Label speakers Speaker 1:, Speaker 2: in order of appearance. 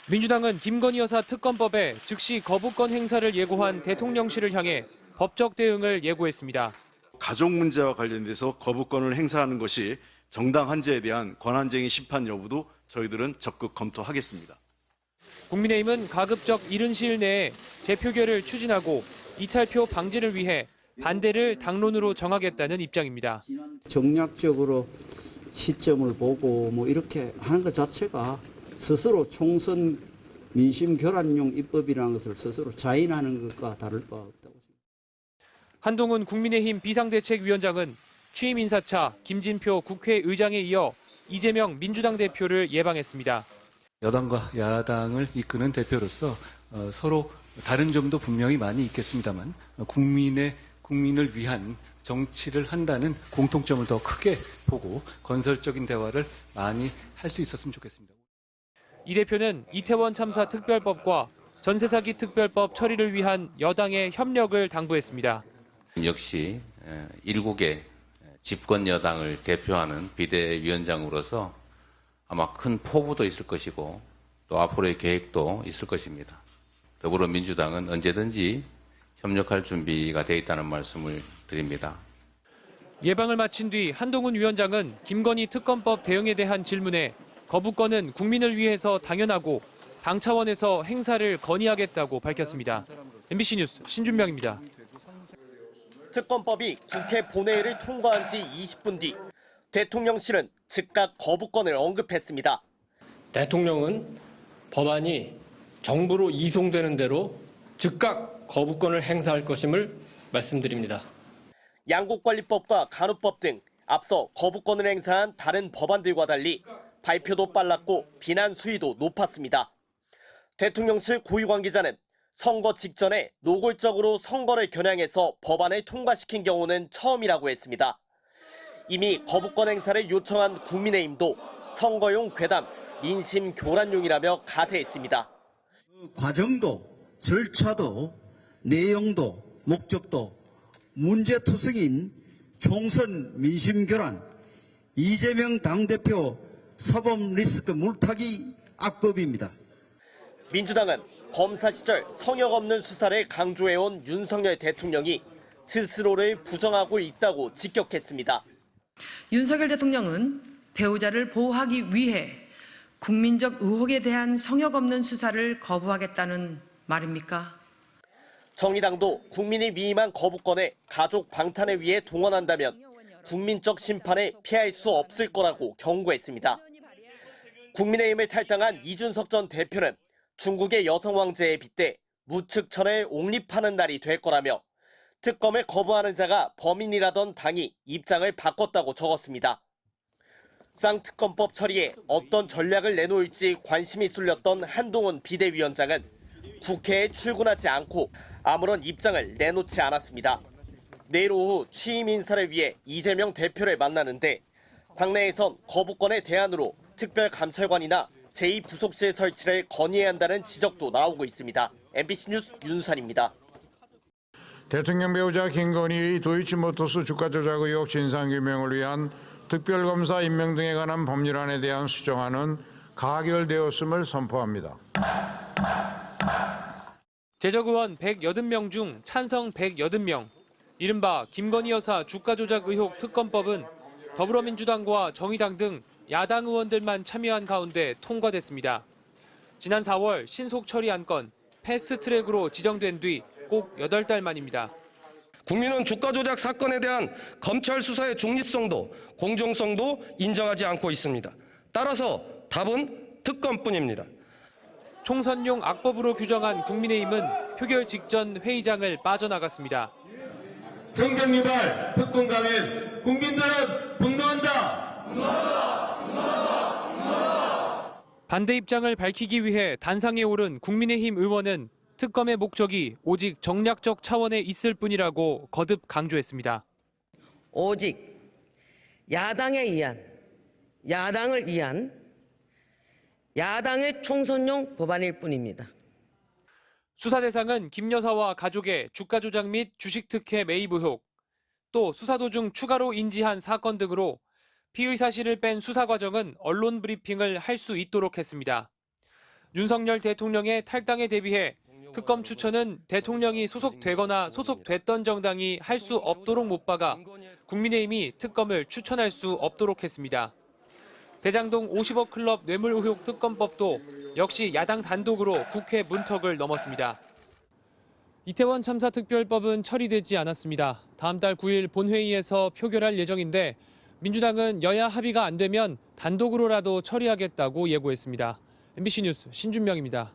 Speaker 1: 민주당은 김건희 여사 특검법에 즉시 거부권 행사를 예고한 대통령실을 향해 법적 대응을 예고했습니다.
Speaker 2: 가족 문제와 관련돼서 거부권을 행사하는 것이 정당한지에 대한 권한쟁의 심판 여부도 저희들은 적극 검토하겠습니다.
Speaker 1: 국민의힘은 가급적 이른 시일 내에 재표결을 추진하고 이탈표 방지를 위해 반대를 당론으로 정하겠다는 입장입니다.
Speaker 3: 정략적으로 시점을 보고 이렇게 하는 것 자체가 스스로 총선 민심 교란용 입법이라는 것을 스스로 자인하는 것과 다를 바 없다고 생각합니다.
Speaker 1: 한동훈 국민의힘 비상대책위원장은 취임 인사차 김진표 국회의장에 이어 이재명 민주당 대표를 예방했습니다.
Speaker 4: 여당과 야당을 이끄는 대표로서 서로 다른 점도 분명히 많이 있겠습니다만 국민을 위한 정치를 한다는 공통점을 더 크게 보고 건설적인 대화를 많이 할 수 있었으면 좋겠습니다.
Speaker 1: 이 대표는 이태원 참사 특별법과 전세 사기 특별법 처리를 위한 여당의 협력을 당부했습니다.
Speaker 5: 역시 7개 집권 여당을 대표하는 비대위원장으로서 아마 큰 포부도 있을 것이고 또 앞으로의 계획도 있을 것입니다. 더불어민주당은 언제든지 협력할 준비가 되어 있다는 말씀을 드립니다.
Speaker 1: 예방을 마친 뒤 한동훈 위원장은 김건희 특검법 대응에 대한 질문에 거부권은 국민을 위해서 당연하고 당 차원에서 행사를 건의하겠다고 밝혔습니다. MBC 뉴스 신준명입니다.
Speaker 6: 특검법이 국회 본회의를 통과한 지 20분 뒤 대통령실은 즉각 거부권을 언급했습니다.
Speaker 7: 대통령은 법안이 정부로 이송되는 대로 즉각 거부권을 행사할 것임을 말씀드립니다.
Speaker 6: 양곡관리법과 간호법 등 앞서 거부권을 행사한 다른 법안들과 달리 발표도 빨랐고 비난 수위도 높았습니다. 대통령실 고위 관계자는 선거 직전에 노골적으로 선거를 겨냥해서 법안을 통과시킨 경우는 처음이라고 했습니다. 이미 거부권 행사를 요청한 국민의힘도 선거용 괴담, 민심 교란용이라며 가세했습니다.
Speaker 3: 과정도 절차도 내용도 목적도 문제투성인 총선 민심 교란, 이재명 당대표 사법 리스크 물타기 악법입니다.
Speaker 6: 민주당은 검사 시절 성역 없는 수사를 강조해온 윤석열 대통령이 스스로를 부정하고 있다고 직격했습니다.
Speaker 8: 윤석열 대통령은 배우자를 보호하기 위해 국민적 의혹에 대한 성역 없는 수사를 거부하겠다는 말입니까?
Speaker 6: 정의당도 국민이 위임한 거부권에 가족 방탄을 위해 동원한다면 국민적 심판을 피할 수 없을 거라고 경고했습니다. 국민의힘을 탈당한 이준석 전 대표는 중국의 여성 왕제에 빗대 무측천을 옹립하는 날이 될 거라며 특검을 거부하는 자가 범인이라던 당이 입장을 바꿨다고 적었습니다. 쌍특검법 처리에 어떤 전략을 내놓을지 관심이 쏠렸던 한동훈 비대위원장은 국회에 출근하지 않고 아무런 입장을 내놓지 않았습니다. 내일 오후 취임 인사를 위해 이재명 대표를 만나는데 당내에선 거부권의 대안으로 특별감찰관이나 제2부속실 설치를 건의해야 한다는 지적도 나오고 있습니다. MBC 뉴스 윤수환입니다.
Speaker 9: 대통령 배우자 김건희의 도이치모터스 주가 조작 의혹 진상규명을 위한 특별검사 임명 등에 관한 법률안에 대한 수정안은 가결되었음을 선포합니다.
Speaker 1: 제적 의원 180명 중 찬성 180명, 이른바 김건희 여사 주가 조작 의혹 특검법은 더불어민주당과 정의당 등 야당 의원들만 참여한 가운데 통과됐습니다. 지난 4월 신속 처리 안건 패스트트랙으로 지정된 뒤 꼭 8달 만입니다.
Speaker 10: 국민은 주가 조작 사건에 대한 검찰 수사의 중립성도 공정성도 인정하지 않고 있습니다. 따라서 답은 특검뿐입니다.
Speaker 1: 총선용 악법으로 규정한 국민의힘은 표결 직전 회의장을 빠져나갔습니다.
Speaker 11: 정쟁 유발, 특권 강행, 국민들은 분노한다.
Speaker 1: 반대 입장을 밝히기 위해 단상에 오른 국민의힘 의원은 특검의 목적이 오직 정략적 차원에 있을 뿐이라고 거듭 강조했습니다.
Speaker 12: 오직 야당을 위한 야당의 총선용 법안일 뿐입니다.
Speaker 1: 수사 대상은 김 여사와 가족의 주가 조작 및 주식 특혜 매입 의혹, 또 수사 도중 추가로 인지한 사건 등으로 피의 사실을 뺀 수사 과정은 언론 브리핑을 할 수 있도록 했습니다. 윤석열 대통령의 탈당에 대비해 특검 추천은 대통령이 소속되거나 소속됐던 정당이 할 수 없도록 못 박아 국민의힘이 특검을 추천할 수 없도록 했습니다. 대장동 50억 클럽 뇌물 의혹 특검법도 역시 야당 단독으로 국회 문턱을 넘었습니다. 이태원 참사 특별법은 처리되지 않았습니다. 다음 달 9일 본회의에서 표결할 예정인데 민주당은 여야 합의가 안 되면 단독으로라도 처리하겠다고 예고했습니다. MBC 뉴스 신준명입니다.